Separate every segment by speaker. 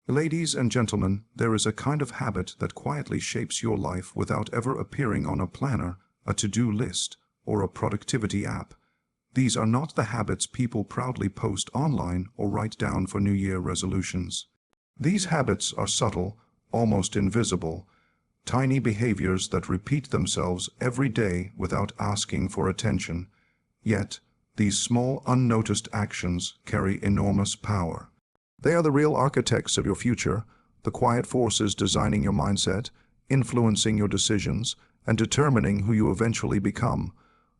Speaker 1: Ladies and gentlemen, there is a kind of habit that quietly shapes your life without ever appearing on a planner, a to-do list, or a productivity app. These are not the habits people proudly post online or write down for New Year resolutions. These habits are subtle, almost invisible, tiny behaviors that repeat themselves every day without asking for attention. Yet, these small, unnoticed actions carry enormous power. They are the real architects of your future, the quiet forces designing your mindset, influencing your decisions, and determining who you eventually become.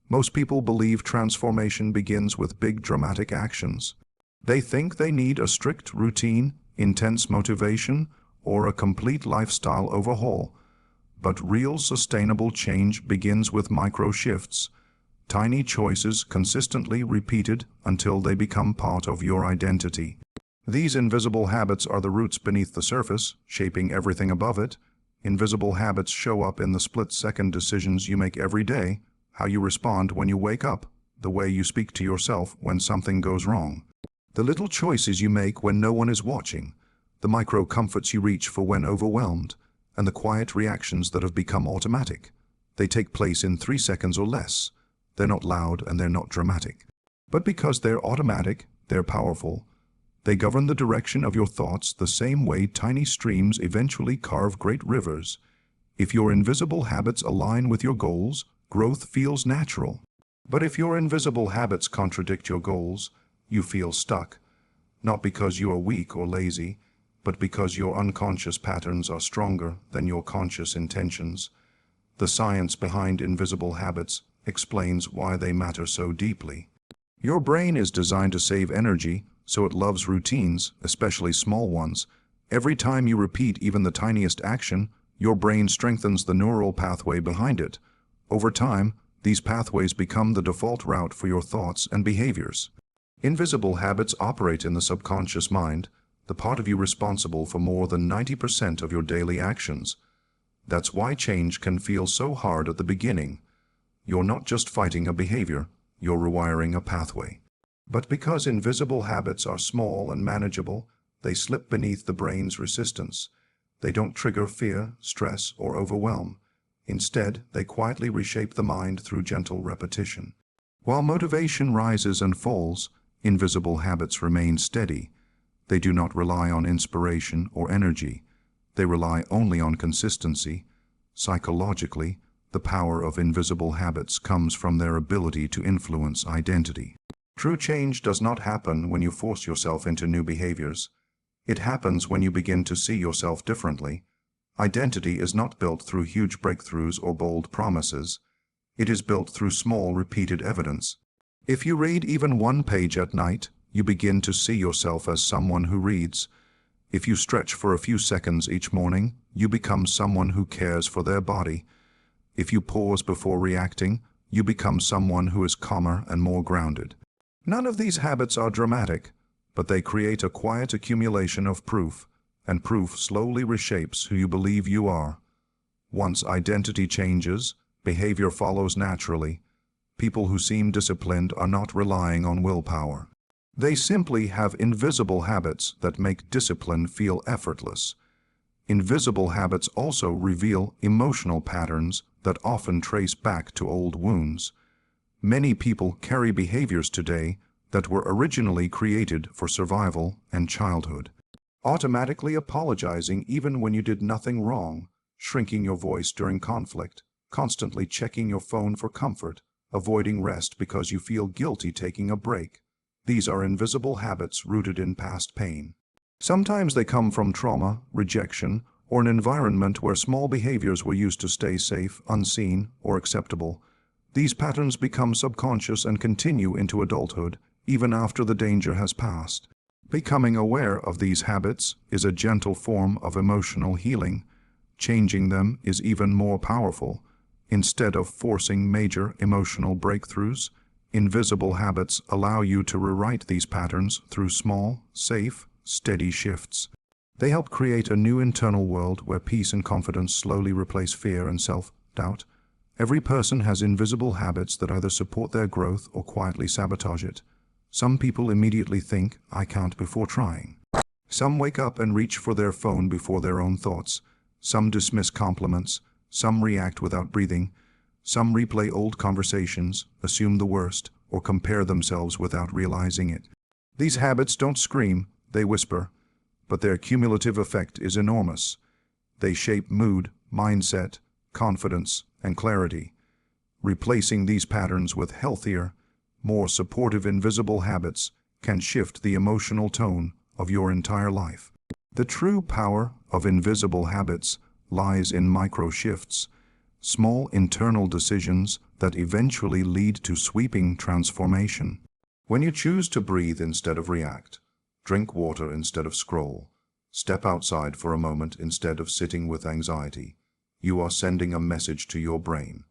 Speaker 1: Most people believe transformation begins with big dramatic actions. They think they need a strict routine, intense motivation, or a complete lifestyle overhaul. But real sustainable change begins with micro shifts, tiny choices consistently repeated until they become part of your identity. These invisible habits are the roots beneath the surface, shaping everything above it. Invisible habits show up in the split-second decisions you make every day, how you respond when you wake up, the way you speak to yourself when something goes wrong, the little choices you make when no one is watching, the micro comforts you reach for when overwhelmed, and the quiet reactions that have become automatic. They take place in 3 seconds or less. They're not loud and they're not dramatic. But because they're automatic, they're powerful. They govern the direction of your thoughts the same way tiny streams eventually carve great rivers. If your invisible habits align with your goals, growth feels natural. But if your invisible habits contradict your goals, you feel stuck. Not because you are weak or lazy, but because your unconscious patterns are stronger than your conscious intentions. The science behind invisible habits explains why they matter so deeply. Your brain is designed to save energy, so it loves routines, especially small ones. Every time you repeat even the tiniest action, your brain strengthens the neural pathway behind it. Over time, these pathways become the default route for your thoughts and behaviors. Invisible habits operate in the subconscious mind, the part of you responsible for more than 90% of your daily actions. That's why change can feel so hard at the beginning. You're not just fighting a behavior, you're rewiring a pathway. But because invisible habits are small and manageable, they slip beneath the brain's resistance. They don't trigger fear, stress, or overwhelm. Instead, they quietly reshape the mind through gentle repetition. While motivation rises and falls, invisible habits remain steady. They do not rely on inspiration or energy. They rely only on consistency. Psychologically, the power of invisible habits comes from their ability to influence identity. True change does not happen when you force yourself into new behaviors. It happens when you begin to see yourself differently. Identity is not built through huge breakthroughs or bold promises. It is built through small, repeated evidence. If you read even one page at night, you begin to see yourself as someone who reads. If you stretch for a few seconds each morning, you become someone who cares for their body. If you pause before reacting, you become someone who is calmer and more grounded. None of these habits are dramatic, but they create a quiet accumulation of proof, and proof slowly reshapes who you believe you are. Once identity changes, behavior follows naturally. People who seem disciplined are not relying on willpower. They simply have invisible habits that make discipline feel effortless. Invisible habits also reveal emotional patterns that often trace back to old wounds. Many people carry behaviors today that were originally created for survival and childhood. Automatically apologizing even when you did nothing wrong, shrinking your voice during conflict, constantly checking your phone for comfort, avoiding rest because you feel guilty taking a break. These are invisible habits rooted in past pain. Sometimes they come from trauma, rejection, or an environment where small behaviors were used to stay safe, unseen, or acceptable. These patterns become subconscious and continue into adulthood, even after the danger has passed. Becoming aware of these habits is a gentle form of emotional healing. Changing them is even more powerful. Instead of forcing major emotional breakthroughs, invisible habits allow you to rewrite these patterns through small, safe, steady shifts. They help create a new internal world where peace and confidence slowly replace fear and self-doubt. Every person has invisible habits that either support their growth or quietly sabotage it. Some people immediately think, "I can't," before trying. Some wake up and reach for their phone before their own thoughts. Some dismiss compliments. Some react without breathing. Some replay old conversations, assume the worst, or compare themselves without realizing it. These habits don't scream, they whisper, but their cumulative effect is enormous. They shape mood, mindset, confidence, and clarity. Replacing these patterns with healthier, more supportive invisible habits can shift the emotional tone of your entire life. The true power of invisible habits lies in micro shifts, small internal decisions that eventually lead to sweeping transformation. When you choose to breathe instead of react, drink water instead of scroll, step outside for a moment instead of sitting with anxiety, you are sending a message to your brain.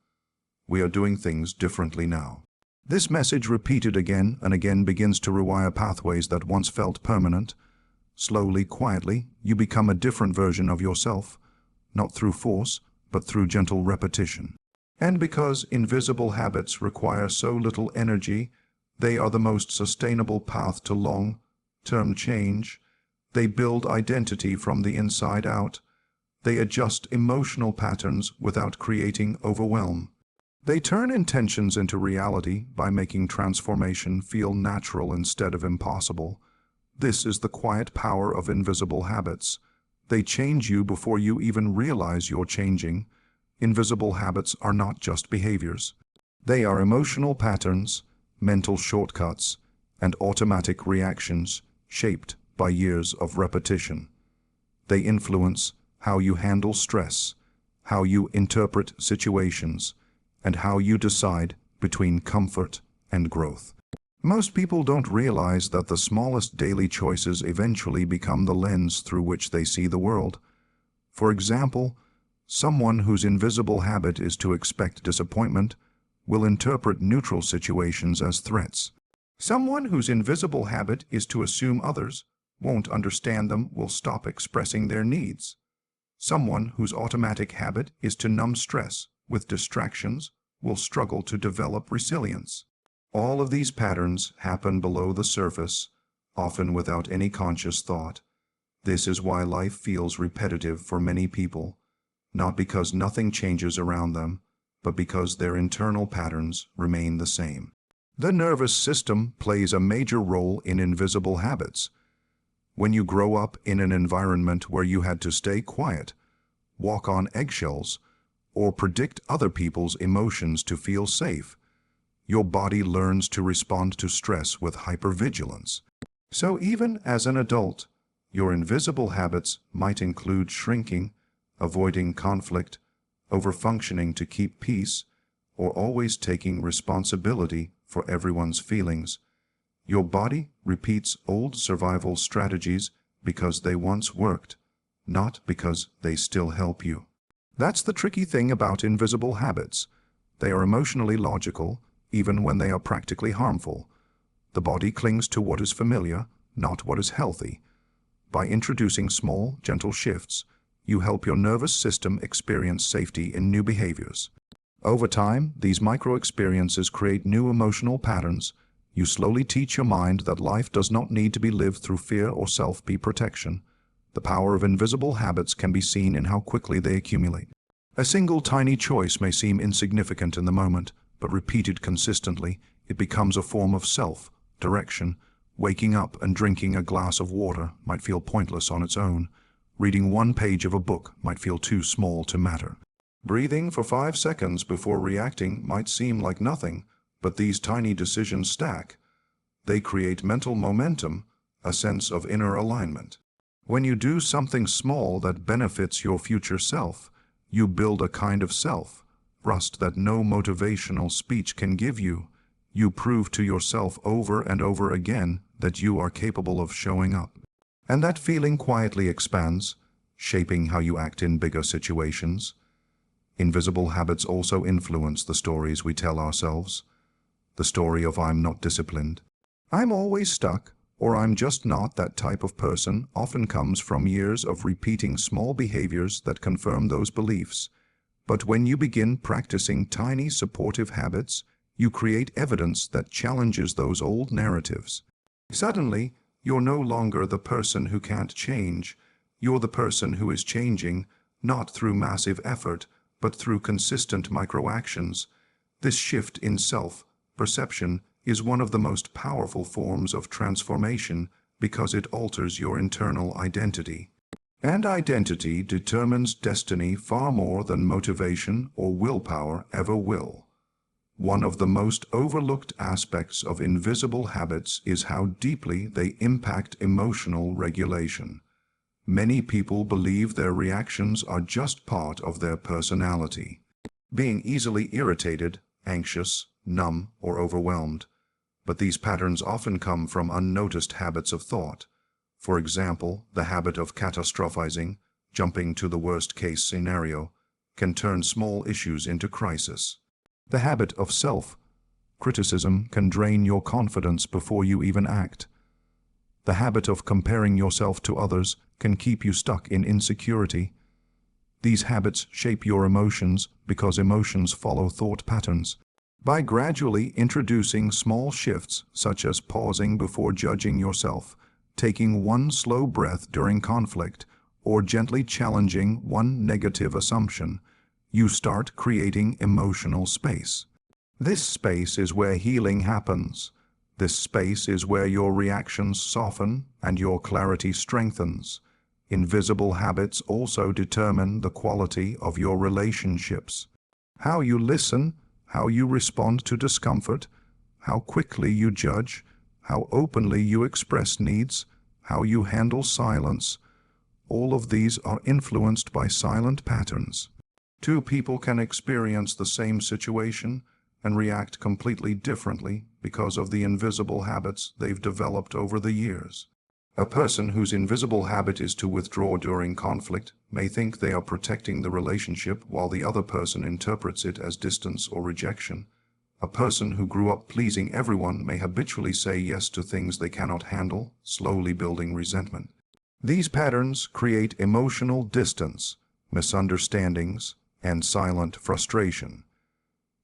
Speaker 1: We are doing things differently now. This message, repeated again and again, begins to rewire pathways that once felt permanent. Slowly, quietly, you become a different version of yourself, not through force, but through gentle repetition. And because invisible habits require so little energy, they are the most sustainable path to long-term change. They build identity from the inside out. They adjust emotional patterns without creating overwhelm. They turn intentions into reality by making transformation feel natural instead of impossible. This is the quiet power of invisible habits. They change you before you even realize you're changing. Invisible habits are not just behaviors. They are emotional patterns, mental shortcuts, and automatic reactions shaped by years of repetition. They influence how you handle stress, how you interpret situations, and how you decide between comfort and growth. Most people don't realize that the smallest daily choices eventually become the lens through which they see the world. For example, someone whose invisible habit is to expect disappointment will interpret neutral situations as threats. Someone whose invisible habit is to assume others won't understand them will stop expressing their needs. Someone whose automatic habit is to numb stress with distractions will struggle to develop resilience. All of these patterns happen below the surface, often without any conscious thought. This is why life feels repetitive for many people, not because nothing changes around them, but because their internal patterns remain the same. The nervous system plays a major role in invisible habits. When you grow up in an environment where you had to stay quiet, walk on eggshells, or predict other people's emotions to feel safe, your body learns to respond to stress with hypervigilance. So even as an adult, your invisible habits might include shrinking, avoiding conflict, overfunctioning to keep peace, or always taking responsibility for everyone's feelings. Your body repeats old survival strategies because they once worked, not because they still help you. That's the tricky thing about invisible habits. They are emotionally logical, even when they are practically harmful. The body clings to what is familiar, not what is healthy. By introducing small, gentle shifts, you help your nervous system experience safety in new behaviors. Over time, these micro-experiences create new emotional patterns. You slowly teach your mind that life does not need to be lived through fear or self-protection. The power of invisible habits can be seen in how quickly they accumulate. A single tiny choice may seem insignificant in the moment, but repeated consistently, it becomes a form of self-direction. Waking up and drinking a glass of water might feel pointless on its own. Reading one page of a book might feel too small to matter. Breathing for 5 seconds before reacting might seem like nothing, but these tiny decisions stack. They create mental momentum, a sense of inner alignment. When you do something small that benefits your future self, you build a kind of self-trust that no motivational speech can give you. You prove to yourself over and over again that you are capable of showing up. And that feeling quietly expands, shaping how you act in bigger situations. Invisible habits also influence the stories we tell ourselves. The story of "I'm not disciplined," "I'm always stuck," or "I'm just not that type of person" often comes from years of repeating small behaviors that confirm those beliefs. But when you begin practicing tiny supportive habits, you create evidence that challenges those old narratives. Suddenly, You're no longer the person who can't change. You're the person who is changing, not through massive effort, but through consistent microactions. This shift in self-perception is one of the most powerful forms of transformation because it alters your internal identity. And identity determines destiny far more than motivation or willpower ever will. One of the most overlooked aspects of invisible habits is how deeply they impact emotional regulation. Many people believe their reactions are just part of their personality. Being easily irritated, anxious, numb, or overwhelmed. But these patterns often come from unnoticed habits of thought. For example, the habit of catastrophizing, jumping to the worst-case scenario, can turn small issues into crisis. The habit of self-criticism can drain your confidence before you even act. The habit of comparing yourself to others can keep you stuck in insecurity. These habits shape your emotions because emotions follow thought patterns. By gradually introducing small shifts, such as pausing before judging yourself, taking one slow breath during conflict, or gently challenging one negative assumption, you start creating emotional space. This space is where healing happens. This space is where your reactions soften and your clarity strengthens. Invisible habits also determine the quality of your relationships. How you listen, how you respond to discomfort, how quickly you judge, how openly you express needs, how you handle silence. All of these are influenced by silent patterns. Two people can experience the same situation and react completely differently because of the invisible habits they've developed over the years. A person whose invisible habit is to withdraw during conflict may think they are protecting the relationship while the other person interprets it as distance or rejection. A person who grew up pleasing everyone may habitually say yes to things they cannot handle, slowly building resentment. These patterns create emotional distance, misunderstandings, and silent frustration.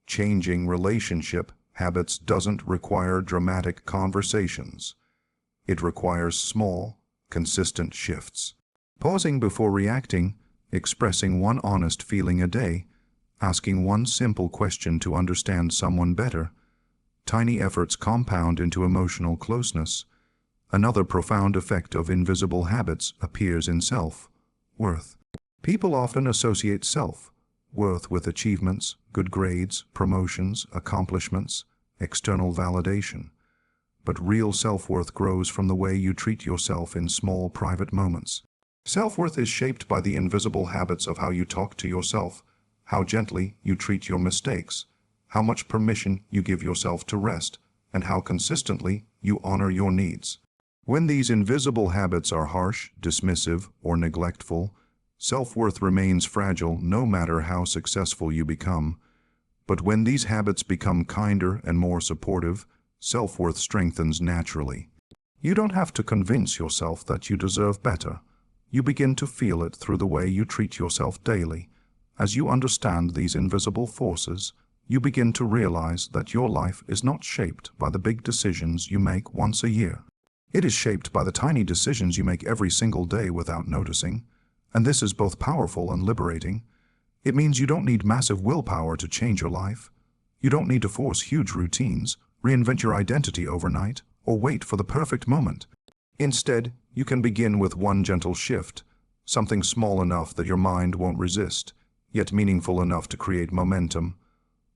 Speaker 1: Changing relationship habits doesn't require dramatic conversations. It requires small, consistent shifts. Pausing before reacting, expressing one honest feeling a day, asking one simple question to understand someone better. Tiny efforts compound into emotional closeness. Another profound effect of invisible habits appears in self-worth. People often associate self-worth with achievements, good grades, promotions, accomplishments, external validation. But real self-worth grows from the way you treat yourself in small, private moments. Self-worth is shaped by the invisible habits of how you talk to yourself, how gently you treat your mistakes, how much permission you give yourself to rest, and how consistently you honor your needs. When these invisible habits are harsh, dismissive, or neglectful, self-worth remains fragile no matter how successful you become. But when these habits become kinder and more supportive, self-worth strengthens naturally. You don't have to convince yourself that you deserve better. You begin to feel it through the way you treat yourself daily. As you understand these invisible forces, you begin to realize that your life is not shaped by the big decisions you make once a year. It is shaped by the tiny decisions you make every single day without noticing. And this is both powerful and liberating. It means you don't need massive willpower to change your life. You don't need to force huge routines, reinvent your identity overnight, or wait for the perfect moment. Instead, you can begin with one gentle shift, something small enough that your mind won't resist, yet meaningful enough to create momentum.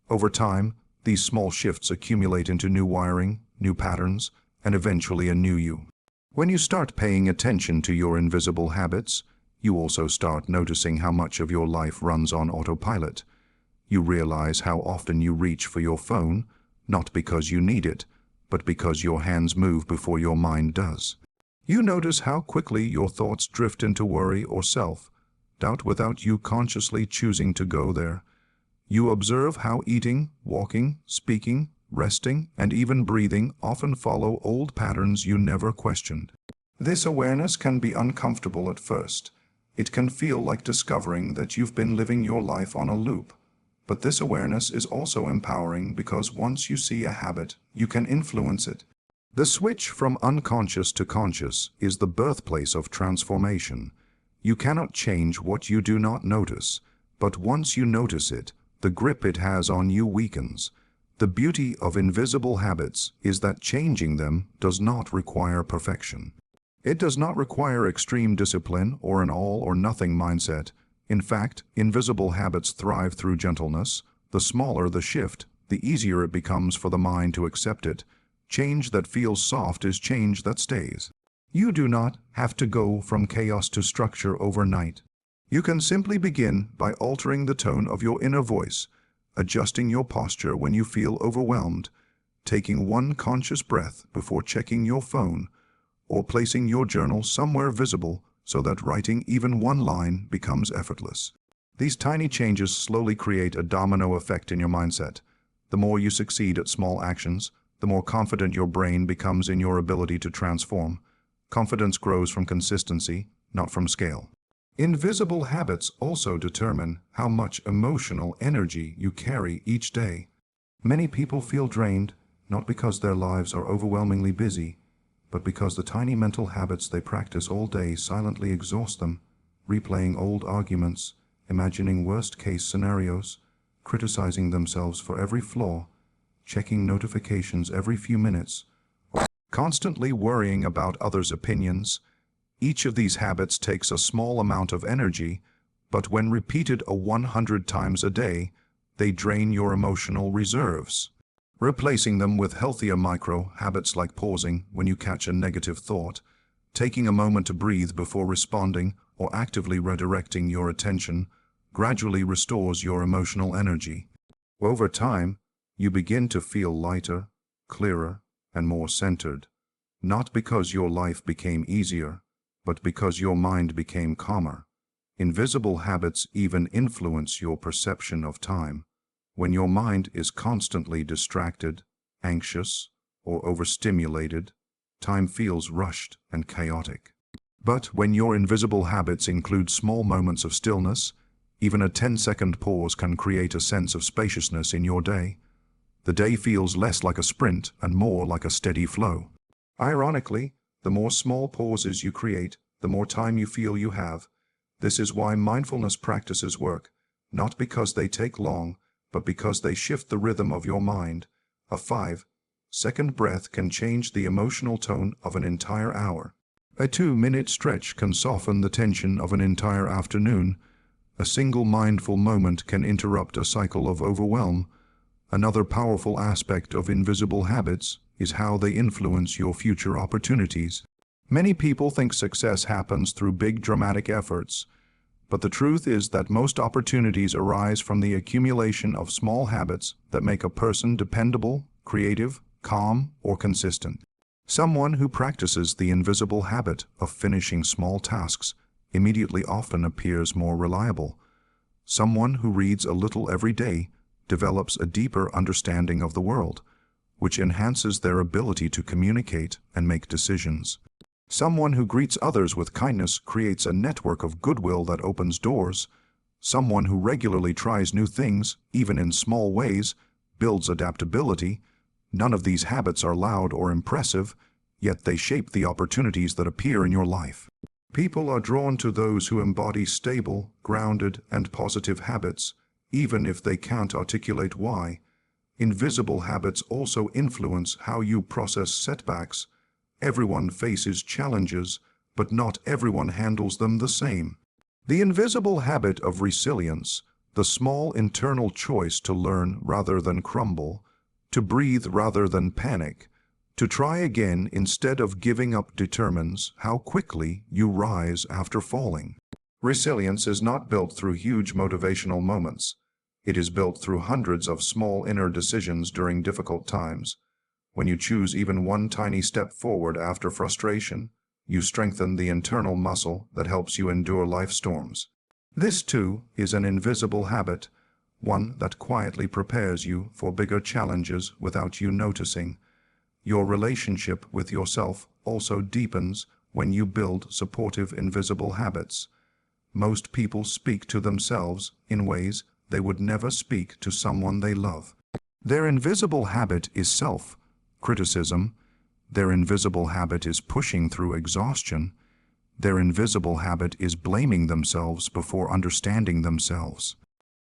Speaker 1: Over time, these small shifts accumulate into new wiring, new patterns, and eventually a new you. When you start paying attention to your invisible habits, you also start noticing how much of your life runs on autopilot. You realize how often you reach for your phone, not because you need it, but because your hands move before your mind does. You notice how quickly your thoughts drift into worry or self-doubt without you consciously choosing to go there. You observe how eating, walking, speaking, resting, and even breathing often follow old patterns you never questioned. This awareness can be uncomfortable at first. It can feel like discovering that you've been living your life on a loop. But this awareness is also empowering because once you see a habit, you can influence it. The switch from unconscious to conscious is the birthplace of transformation. You cannot change what you do not notice, but once you notice it, the grip it has on you weakens. The beauty of invisible habits is that changing them does not require perfection. It does not require extreme discipline or an all-or-nothing mindset. In fact, invisible habits thrive through gentleness. The smaller the shift, the easier it becomes for the mind to accept it. Change that feels soft is change that stays. You do not have to go from chaos to structure overnight. You can simply begin by altering the tone of your inner voice, adjusting your posture when you feel overwhelmed, taking one conscious breath before checking your phone, or placing your journal somewhere visible so that writing even one line becomes effortless. These tiny changes slowly create a domino effect in your mindset. The more you succeed at small actions, the more confident your brain becomes in your ability to transform. Confidence grows from consistency, not from scale. Invisible habits also determine how much emotional energy you carry each day. Many people feel drained, not because their lives are overwhelmingly busy, but because the tiny mental habits they practice all day silently exhaust them, replaying old arguments, imagining worst-case scenarios, criticizing themselves for every flaw, checking notifications every few minutes, or constantly worrying about others' opinions. Each of these habits takes a small amount of energy, but when repeated 100 times a day, they drain your emotional reserves. Replacing them with healthier micro-habits like pausing when you catch a negative thought, taking a moment to breathe before responding, or actively redirecting your attention, gradually restores your emotional energy. Over time, you begin to feel lighter, clearer, and more centered, not because your life became easier, but because your mind became calmer. Invisible habits even influence your perception of time. When your mind is constantly distracted, anxious, or overstimulated, time feels rushed and chaotic. But when your invisible habits include small moments of stillness, even a 10-second pause can create a sense of spaciousness in your day. The day feels less like a sprint and more like a steady flow. Ironically, the more small pauses you create, the more time you feel you have. This is why mindfulness practices work, not because they take long, but because they shift the rhythm of your mind. A 5-second breath can change the emotional tone of an entire hour. A 2-minute stretch can soften the tension of an entire afternoon. A single mindful moment can interrupt a cycle of overwhelm. Another powerful aspect of invisible habits is how they influence your future opportunities. Many people think success happens through big dramatic efforts, but the truth is that most opportunities arise from the accumulation of small habits that make a person dependable, creative, calm, or consistent. Someone who practices the invisible habit of finishing small tasks immediately often appears more reliable. Someone who reads a little every day develops a deeper understanding of the world, which enhances their ability to communicate and make decisions. Someone who greets others with kindness creates a network of goodwill that opens doors. Someone who regularly tries new things, even in small ways, builds adaptability. None of these habits are loud or impressive, yet they shape the opportunities that appear in your life. People are drawn to those who embody stable, grounded, and positive habits, even if they can't articulate why. Invisible habits also influence how you process setbacks. Everyone faces challenges, but not everyone handles them the same. The invisible habit of resilience, the small internal choice to learn rather than crumble, to breathe rather than panic, to try again instead of giving up, determines how quickly you rise after falling. Resilience is not built through huge motivational moments. It is built through hundreds of small inner decisions during difficult times. When you choose even one tiny step forward after frustration, you strengthen the internal muscle that helps you endure life storms. This, too, is an invisible habit, one that quietly prepares you for bigger challenges without you noticing. Your relationship with yourself also deepens when you build supportive invisible habits. Most people speak to themselves in ways they would never speak to someone they love. Their invisible habit is self-criticism. Their invisible habit is pushing through exhaustion. Their invisible habit is blaming themselves before understanding themselves.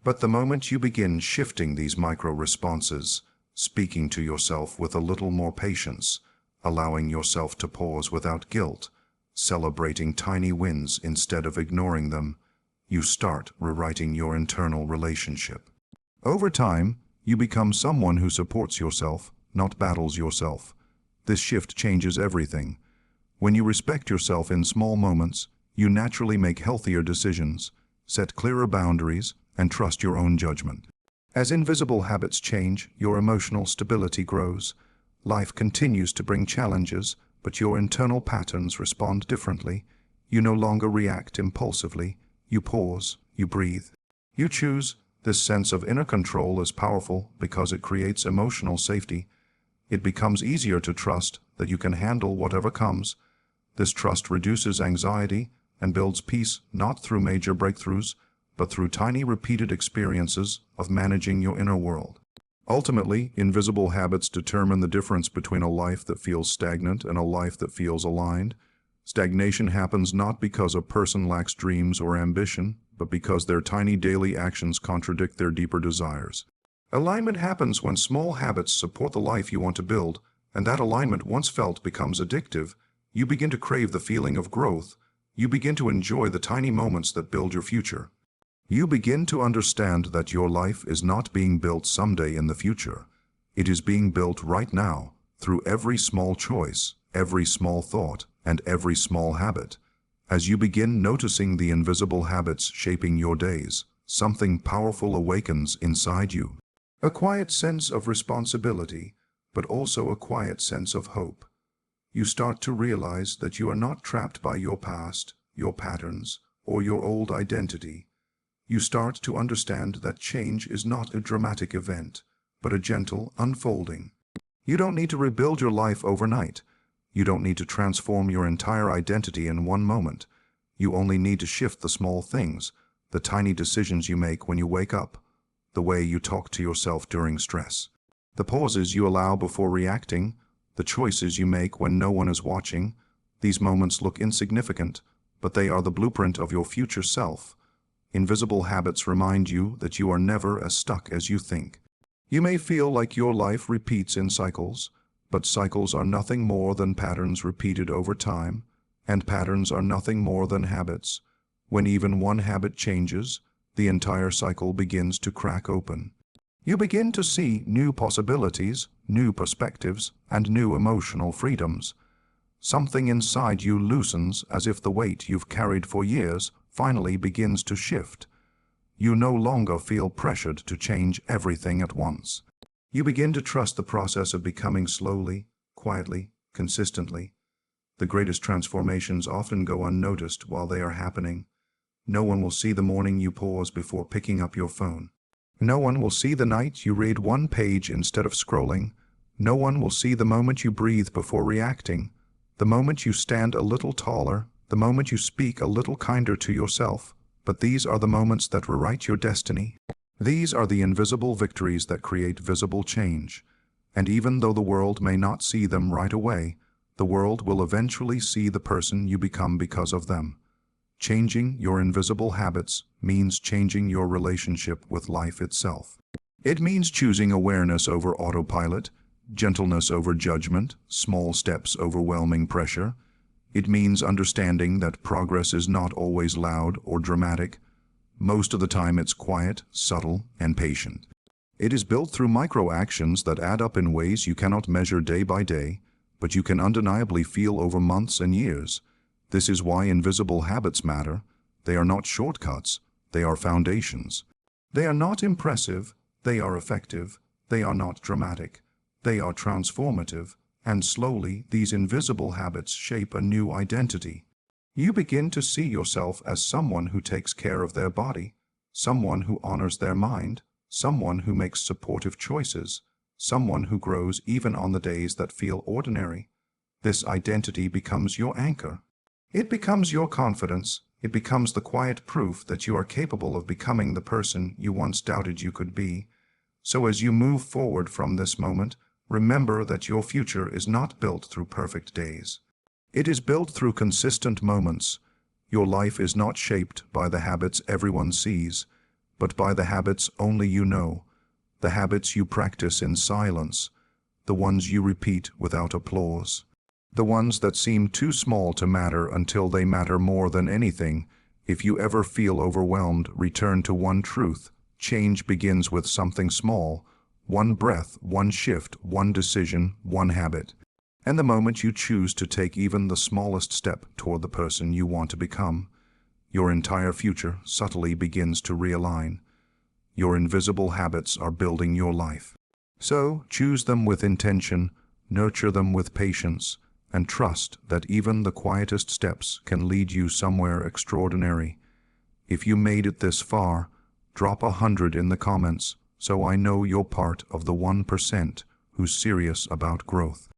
Speaker 1: But the moment you begin shifting these micro-responses, speaking to yourself with a little more patience, allowing yourself to pause without guilt, celebrating tiny wins instead of ignoring them, you start rewriting your internal relationship. Over time, you become someone who supports yourself, not battles yourself. This shift changes everything. When you respect yourself in small moments, you naturally make healthier decisions, set clearer boundaries, and trust your own judgment. As invisible habits change, your emotional stability grows. Life continues to bring challenges, but your internal patterns respond differently. You no longer react impulsively. You pause, you breathe. You choose. This sense of inner control is powerful because it creates emotional safety. It becomes easier to trust that you can handle whatever comes. This trust reduces anxiety and builds peace not through major breakthroughs, but through tiny repeated experiences of managing your inner world. Ultimately, invisible habits determine the difference between a life that feels stagnant and a life that feels aligned. Stagnation happens not because a person lacks dreams or ambition, but because their tiny daily actions contradict their deeper desires. Alignment happens when small habits support the life you want to build, and that alignment, once felt, becomes addictive. You begin to crave the feeling of growth. You begin to enjoy the tiny moments that build your future. You begin to understand that your life is not being built someday in the future. It is being built right now, through every small choice, every small thought, and every small habit. As you begin noticing the invisible habits shaping your days, something powerful awakens inside you. A quiet sense of responsibility, but also a quiet sense of hope. You start to realize that you are not trapped by your past, your patterns, or your old identity. You start to understand that change is not a dramatic event, but a gentle unfolding. You don't need to rebuild your life overnight. You don't need to transform your entire identity in one moment. You only need to shift the small things, the tiny decisions you make when you wake up, the way you talk to yourself during stress, the pauses you allow before reacting, the choices you make when no one is watching. These moments look insignificant, but they are the blueprint of your future self. Invisible habits remind you that you are never as stuck as you think. You may feel like your life repeats in cycles, but cycles are nothing more than patterns repeated over time, and patterns are nothing more than habits. When even one habit changes, the entire cycle begins to crack open. You begin to see new possibilities, new perspectives, and new emotional freedoms. Something inside you loosens as if the weight you've carried for years finally begins to shift. You no longer feel pressured to change everything at once. You begin to trust the process of becoming slowly, quietly, consistently. The greatest transformations often go unnoticed while they are happening. No one will see the morning you pause before picking up your phone. No one will see the night you read one page instead of scrolling. No one will see the moment you breathe before reacting, the moment you stand a little taller, the moment you speak a little kinder to yourself. But these are the moments that rewrite your destiny. These are the invisible victories that create visible change. And even though the world may not see them right away, the world will eventually see the person you become because of them. Changing your invisible habits means changing your relationship with life itself. It means choosing awareness over autopilot, gentleness over judgment, small steps over overwhelming pressure. It means understanding that progress is not always loud or dramatic. Most of the time it's quiet, subtle, and patient. It is built through micro-actions that add up in ways you cannot measure day by day, but you can undeniably feel over months and years. This is why invisible habits matter. They are not shortcuts, they are foundations. They are not impressive, they are effective. They are not dramatic, they are transformative. And slowly, these invisible habits shape a new identity. You begin to see yourself as someone who takes care of their body, someone who honors their mind, someone who makes supportive choices, someone who grows even on the days that feel ordinary. This identity becomes your anchor. It becomes your confidence. It becomes the quiet proof that you are capable of becoming the person you once doubted you could be. So as you move forward from this moment, Remember that your future is not built through perfect days. It is built through consistent moments. Your life is not shaped by the habits everyone sees, but by the habits only you know, the habits you practice in silence, the ones you repeat without applause, the ones that seem too small to matter until they matter more than anything. If you ever feel overwhelmed, return to one truth. Change begins with something small. One breath, one shift, one decision, one habit. And the moment you choose to take even the smallest step toward the person you want to become, your entire future subtly begins to realign. Your invisible habits are building your life. So, choose them with intention, nurture them with patience, and trust that even the quietest steps can lead you somewhere extraordinary. If you made it this far, drop 100 in the comments, so I know you're part of the 1% who's serious about growth.